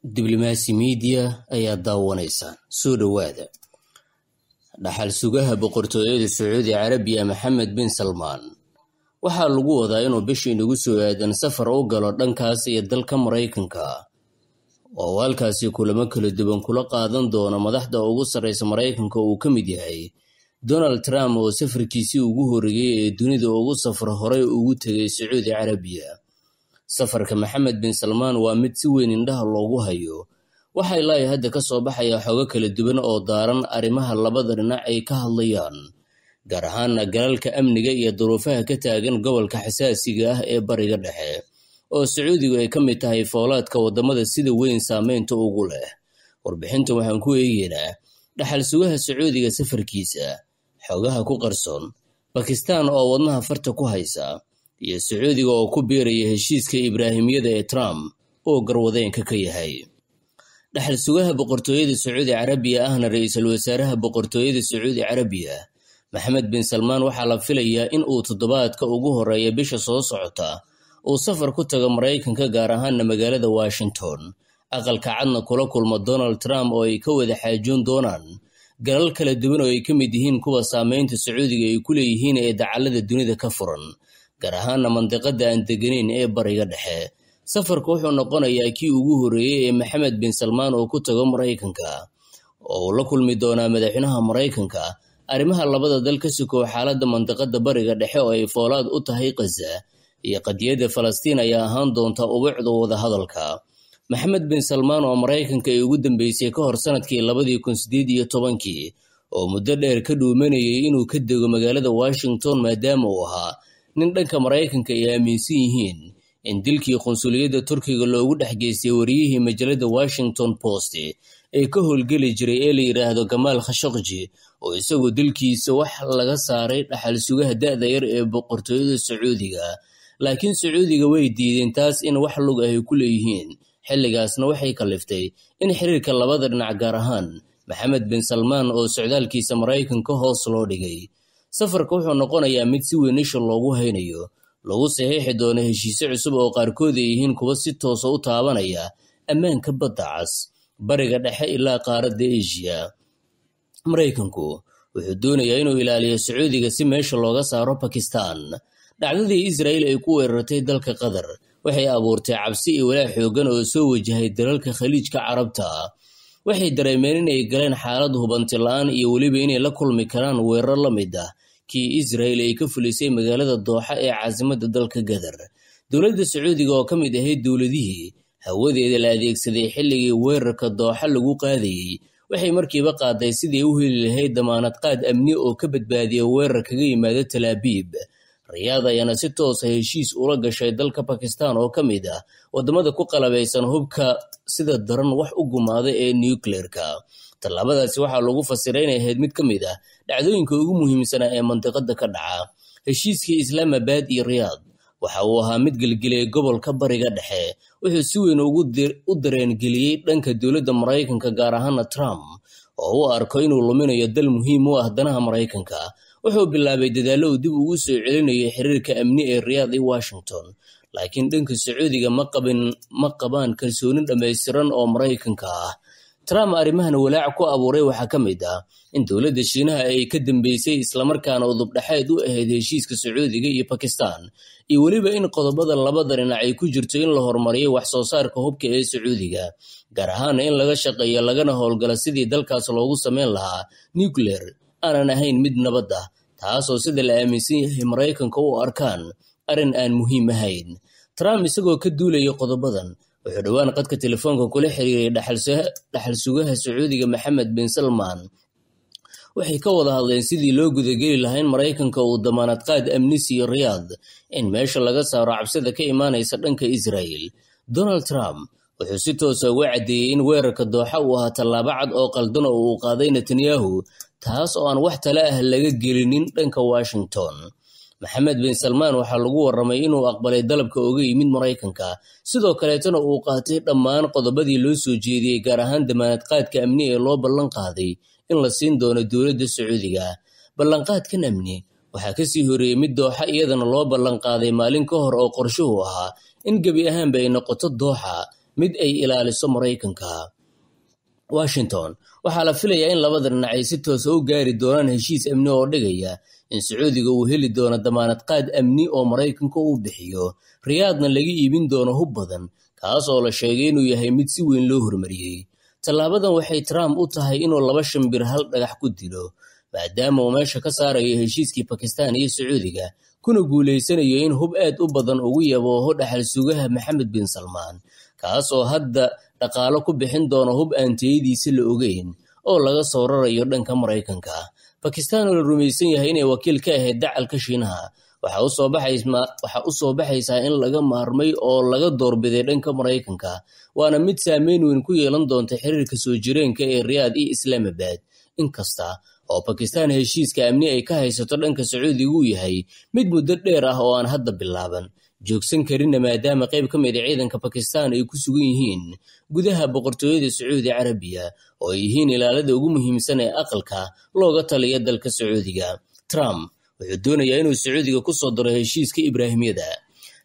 diblomaasi media ayaa daawanaysa soo dhawaada dhaxal sugaha boqortooyada Sacuudi Carabiya Maxamed bin Salmaan waxaa lagu wadaa inuu bishii nagu soo aadan safar u galo dhankaas iyo dalka Mareykanka oo halkaasi kulamo kala duwan kula qaadan doona madaxda ugu sareysa Mareykanka uu ka mid yahay Donald Trump oo safarkiisii ugu horeeyay ee dunida ugu safar hore ugu tagay Sacuudi Carabiya. safarka Maxamed bin Salmaan waa mid si weyn indhaha loogu hayo waxa ilaa hadda ka soo baxaya xogo kala duwan oo daaran arrimaha labada dhinac ay ka hadlayaan gaar ahaan galalka amniga iyo duruufaha ka taagan gobolka xasaasiga ah ee bariga dhexe oo Sacuudigu ay ka mid tahay foolaadka wadamada sida weyn saameynta ugu leh. warbixinta waxaan ku eegaynaa dhaxal sugaha Sacuudiga safarkiisa, xogaha ku qarsoon, Pakistan oo wadnaha farta ku haysa iyo Sacuudiga oo ku biiraya heshiiska Ibraahimiyada ee Trump oo garwadeenka ka yahay. dhaxal sugaha boqortooyada Sacuudi Carabiya ahna ra'iisul wasaaraha boqortooyada Sacuudi Carabiya Maxamed bin Salmaan waxaa la filayaa in uu toddobaadka ugu horeeya bisha soo socota uu safar ku tago Mareykanka gaar ahaan magaalada Washington aqalka cadna kula kulmo Donald Trump oo ay ka wada xaajoon doonaan galal kala duwan oo ay ka mid yihiin kuwa saameynta Sacuudiga ay ku leeyihiin ee dacallada dunida ka furan gaar ahaan mandiqada aan deganeyn ee bariga dhexe. safarku wuxuu noqonayaa kii ugu horeeyay ee Maxamed bin Salmaan oo ku tago Mareykanka oo la kulmi doona madaxweynaha Mareykanka arrimaha labada dal ka soo xaaladda mandiqada bariga dhexe oo ay foolaad u tahay Gaza iyo qadiyada Falastiin ayaa ahaan doonta ubuucda wada hadalka. Maxamed bin Salmaan oo Mareykanka ay ugu dambeysay ka hor sanadkii 2018 oo muddo dheer ka dhuumanayay inuu ka dego magaalada Washington maadaama uu ahaa nin dhanka Mareykanka ay aaminsan yihiin in dilkii qunsuliyadda Turkiga loogu dhaxgeystay wariyihii majalada Washington Post ee ka howlgeli jiray ee la yiraahdo Gamal Khashoggi oo isagu dilkiisa wax laga saaray dhaxal sugaha da'da yar ee boqortooyada Sacuudiga, laakiin Sacuudiga way diideen taas in wax lug ah ay ku leeyihiin. xilligaasna waxay kaliftay in xiriirka labada dhinac gaar ahaan Maxamed bin Salmaan oo socdaalkiisa Mareykanka hoos loo dhigay. safarka wuxuu noqonayaa mid si weyn isha loogu haynayo lagu saxiixi doono heshiisyo cusub oo qaarkood ay yihiin kuwa si toos ah u taabanaya ammaanka badda cas, bariga dhexe ilaa qaaradda Aasiya. Mareykanku wuxuu doonayaa inuu ilaaliyo Sacuudiga si meesha looga saaro Pakistan. dhacdadii Israel ay ku weerartay dalka Qatar waxay abuurtay cabsi iyo walaac xoogan oo soo wajahay dalalka Khaliijka Carabta. waxay dareemeen inay galeen xaalad hubanti la'aan iyo weliba inay la kulmi karaan weerar la mid ah kii Israel ay ka fulisay magaalada Dooxa ee caasimadda dalka Qatar. dowladda Sacuudiga oo ka mid ahayd dowladihii hawadeeda la adeegsaday xilligii weerarka Dooxa lagu qaadayay waxay markiiba qaaday sidii u heli lahayd damaanad qaad amni oo ka badbaadiya weerar kaga yimaada Tel Aviv. Riyaad ayaana si toos ah heshiis ula gashay dalka Pakistan oo ka mid ah wadamada ku qalabeysan hubka sida daran wax u gumaada ee nuclear-ka. tallaabadaasi waxaa lagu fasiray inay ahayd mid ka mid ah dhacdooyinka ugu muhiimsan ee mantiqada ka dhaca. heshiiskii Islamabad iyo Riyaad waxa uu ahaa mid gelgelay gobolka bariga dhexe wuxuu si weyn u dareen geliyay dhanka dowladda Mareykanka gaar ahaan Trump oo uu arko inuu luminayo dal muhiim u ah danaha Mareykanka. wuxuu bilaabay dadaallo uu dib ugu soo celinayo xiriirka amni ee Riyaad iyo Washington, laakiin dhanka Sacuudiga ma qabaan kalsooni dhameystiran oo Mareykanka ah. Trump arrimahan walaac ku abuuray waxaa ka mid ah in dowladda Shiinaha ay ka dambeysay isla markaana udub dhaxeed u ahayd heshiiska Sacuudiga iyo Pakistan iyo weliba in qodobada labada dhinac ay ku jirto in la horumariyo wax soo saarka hubka ee Sacuudiga gaar ahaan in laga shaqeeyo lagana howlgalo sidii dalkaas loogu sameyn lahaa nuclear aanan ahayn mid nabad ah, taasoo sida la aaminsan yahay Mareykanka u arkaan arrin aan muhiim ahayn. Trump isagoo ka duulaya qodobadan wuxuu dhawaan qadka telefoonka kula xiriiray dhaxal sugaha Sacuudiga Maxamed bin Salmaan. waxay ka wada hadleen sidii loo gudageli lahaa in Mareykanka uu damaanad qaad amni siiyo Riyaad in meesha laga saaro cabsida ka imaanaysa dhanka Israel. Donald Trump wuxuu si toos ah uga cadeeyay in weerarka Dooxa uu ahaa tallaabo cad oo qaldan oo uu qaaday Netanyahu, taas oo aan wax tala ah laga gelinin dhanka Washington. Maxamed bin Salmaan waxaa lagu waramay inuu aqbalay dalabka uga yimid Mareykanka, sidoo kaleetana uu qaatay dhammaan qodobadii loo soo jeediyay gaar ahaan damaanad qaadka amni ee loo ballan qaaday in la siin doono dowladda Sacuudiga. ballanqaadkan amni waxaa ka sii horeeyay mid Dooxa iyadana loo ballan qaaday maalin ka hor oo qorshuhu ahaa in gebi ahaanba ay noqoto Dooxa mid ay ilaaliso Mareykanka. Washington waxaa la filayaa in labada dhinac ay si toos ah u gaari doonaan heshiis amni oo dhigaya in Sacuudiga uu heli doono damaanad qaad amni oo Mareykanka uu bixiyo, Riyaadna laga iibin doono hub badan, kaas oo la sheegay inuu yahay mid si weyn loo hormariyay. Tallaabadan waxay Trump u tahay inuu laba shimbir hal dhagax ku dilo, maadaama uu meesha ka saarayo heshiiskii Pakistan iyo Sacuudiga, kuna guuleysanayo in hub aad u badan ugu yabooho dhaxal sugaha Mohammed bin Salman, kaas oo hadda dhaqaalo ku bixin doono hub aan tayadiisa la ogeyn oo laga soo rarayo dhanka Mareykanka. Pakistan oo la rumaysan yahay inay wakiil ka ahayd dacalka Shiinaha waxa u soo baxaysaa in laga maarmay oo laga doorbiday dhanka Mareykanka, waana mid saameyn weyn ku yeelan doonta xiriirka soo jireenka ee Riyaad iyo Islamabad. Inkasta oo Pakistan heshiiska amni ay ka haysato dhanka Sacuudiga uu yahay mid muddo dheer ah oo aan hadda bilaaban joogsan karin, maadaama qayb ka mid ah ciidanka Pakistan ay ku sugan yihiin gudaha boqortooyada Sacuudi Carabiya oo ay yihiin ilaalada ugu muhiimsan ee aqalka looga taliya dalka Sacuudiga. Trump wuxuu doonayaa inuu Sacuudiga ku soo daro heshiiska Ibraahimiyada.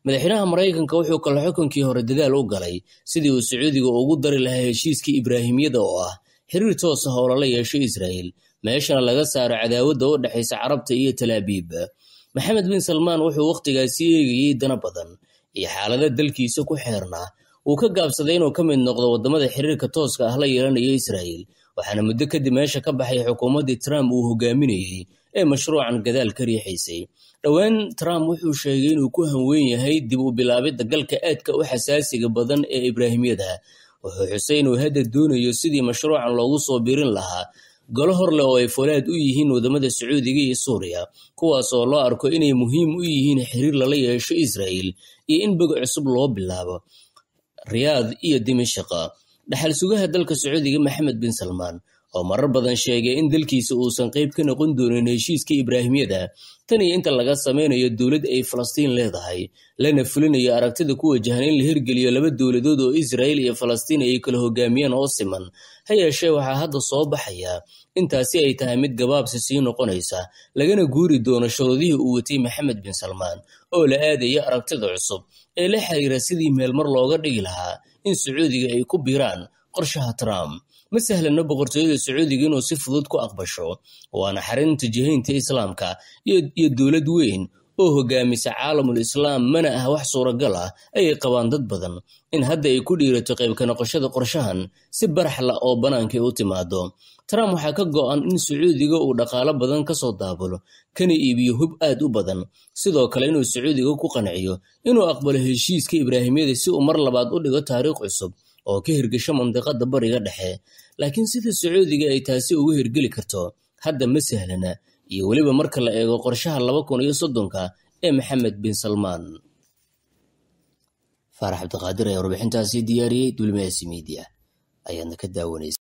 Madaxweynaha Mareykanka wuxuu kala xukunkii hore dadaal u galay sidii uu Sacuudiga ugu dari lahaa heshiiska Ibraahimiyada oo ah xiriir toos ah oo lala yeesho Israa'iil, meeshana laga saaro cadaawadda u dhaxaysa Carabta iyo Tel Aviv. Mohammed bin Salman wuxuu waqtigaasi eegayay dana badan iyo xaalada dalkiisa ku xeernaa. Uu ka gaabsaday inuu ka mid noqdo wadamada xiriirka tooska ah la yeelanaya Israa'iil, waxaana muddo kadib meesha ka baxay xukuumaddii Trump uu hogaaminayay ee mashruucan gadaal ka riixaysay. Dhowaan Trump wuxuu sheegay inuu ku hanweyn yahay dib u bilaabidda galka aadka u xasaasiga badan ee Ibraahimiyada. Wuxuu xusay inuu hadda doonayo sidii mashruucan loogu soo biirin lahaa golo hor leh oo ay folaad u yihiin wadamada Sacuudiga iyo Suuriya, kuwaas oo loo arko inay muhiim u yihiin xiriir lala yeesho Israa'iil iyo in bog cusub loo bilaabo Riyaad iyo Dimashq. Dhaxal sugaha dalka Sacuudiga Mohammed bin Salman oo marar badan sheegay in dalkiisa uusan qayb ka noqon doonin heshiiska Ibraahimiyada tan iyo inta laga sameynayo dowlad ay Falastiin leedahay, lana fulinayo aragtida ku wajahan in la hirgeliyo laba dowladood oo Israa'iil iyo Falastiin ay kala hogaamiyaan oo siman. Ha yeeshee waxaa hadda soo baxaya intaasi ay tahay mid gabaabsi sii noqonaysa, lagana guuri doono shuruudihii uu watay Mohammed bin Salman oo la aadaya aragtida cusub ee la xiriira sidii meelmar looga dhigi lahaa in Sacuudiga ay ku biiraan qorshaha Trump. Ma sahlana boqortooyada Sacuudiga inuu si fudud ku aqbasho, waana xarinta jihaynta Islaamka iyo dowlad weyn oo hogaamisa caalamul Islaam, mana ah wax suuragal ah ayay qabaan dad badan in hadda ay ku dhiirato qayb ka noqoshada qorshahan si baraxla oo banaanka u timaado. Trump waxaa ka go'an in Sacuudiga uu dhaqaalo badan ka soo daabulo kana iibiyo hub aad u badan, sidoo kale inuu Sacuudiga ku qanciyo inuu aqbalo heshiiska Ibraahimiyada si uu mar labaad u dhigo taariikh cusub oo ka hirgasho mandiqada Bariga Dhexe. Laakiin sida Sacuudiga ay taasi ugu hirgeli karto hadda ma sahlana, iyo weliba marka la eego qorshaha 2030 ee Mohammed bin Salman. Farax Abdiqaadir ayaa warbixintaasi diyaariyay Dulmeesi Media ayaadna ka daawanaysa.